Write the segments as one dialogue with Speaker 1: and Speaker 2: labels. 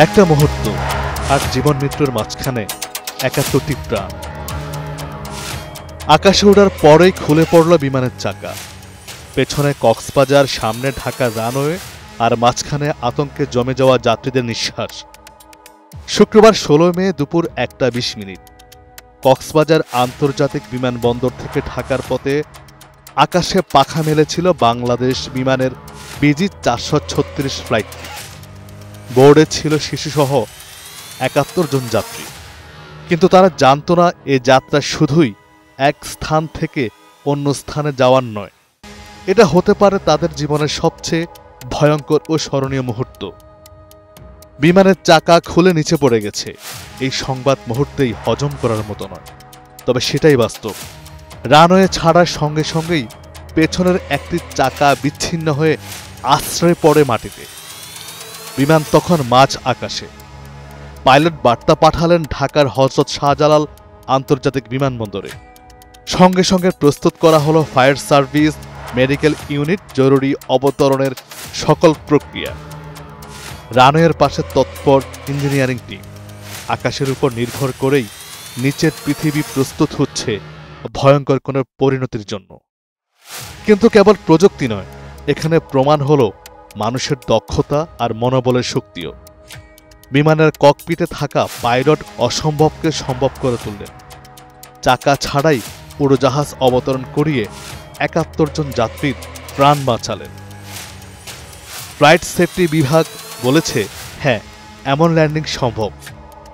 Speaker 1: একটা মুহূর্ত আর জীবন মৃত্যুর মাঝখানে ৭১টি প্রাণ। আকাশে ওঠার পরেই খুলে পড়ল বিমানের চাকা। পেছনে কক্সবাজার, সামনে ঢাকা রানওয়ে, আর মাঝখানে আতঙ্কে জমে যাওয়া যাত্রীদের নিঃশ্বাস। শুক্রবার ১৬ মে দুপুর ১টা ২০ কক্সবাজার আন্তর্জাতিক বিমানবন্দর থেকে ঢাকার পথে আকাশে পাখা মেলেছিল বাংলাদেশ বিমানের বিজি ৪৩৬ ফ্লাইটটি। বোর্ডে ছিল শিশুসহ ৭১ জন যাত্রী। কিন্তু তারা জানত না এ যাত্রা শুধুই এক স্থান থেকে অন্য স্থানে যাওয়ার নয়, এটা হতে পারে তাদের জীবনের সবচেয়ে ভয়ঙ্কর ও স্মরণীয় মুহূর্ত। বিমানের চাকা খুলে নিচে পড়ে গেছে, এই সংবাদ মুহূর্তেই হজম করার মতো নয়, তবে সেটাই বাস্তব। রানওয়ে ছাড়ার সঙ্গে সঙ্গেই পেছনের একটি চাকা বিচ্ছিন্ন হয়ে আশ্রয় পড়ে মাটিতে। বিমান তখন মাঝ আকাশে। পাইলট বার্তা পাঠালেন ঢাকার হযরত শাহজালাল আন্তর্জাতিক বিমানবন্দরে। সঙ্গে সঙ্গে প্রস্তুত করা হলো ফায়ার সার্ভিস, মেডিকেল ইউনিট, জরুরি অবতরণের সকল প্রক্রিয়া। রানওয়ের পাশে তৎপর ইঞ্জিনিয়ারিং টিম। আকাশের উপর নির্ভর করেই নিচের পৃথিবী প্রস্তুত হচ্ছে ভয়ঙ্কর কোনো পরিণতির জন্য। কিন্তু কেবল প্রযুক্তি নয়, এখানে প্রমাণ হলো মানুষের দক্ষতা আর মনোবলের শক্তিও। বিমানের ককপিটে থাকা পাইলট অসম্ভবকে সম্ভব করে তুললেন। চাকা ছাড়াই উড়োজাহাজ অবতরণ করিয়ে ৭১ জন যাত্রীর প্রাণ বাঁচালেন। ফ্লাইট সেফটি বিভাগ বলেছে, হ্যাঁ, এমন ল্যান্ডিং সম্ভব,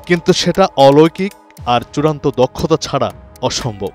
Speaker 1: কিন্তু সেটা অলৌকিক আর চূড়ান্ত দক্ষতা ছাড়া অসম্ভব।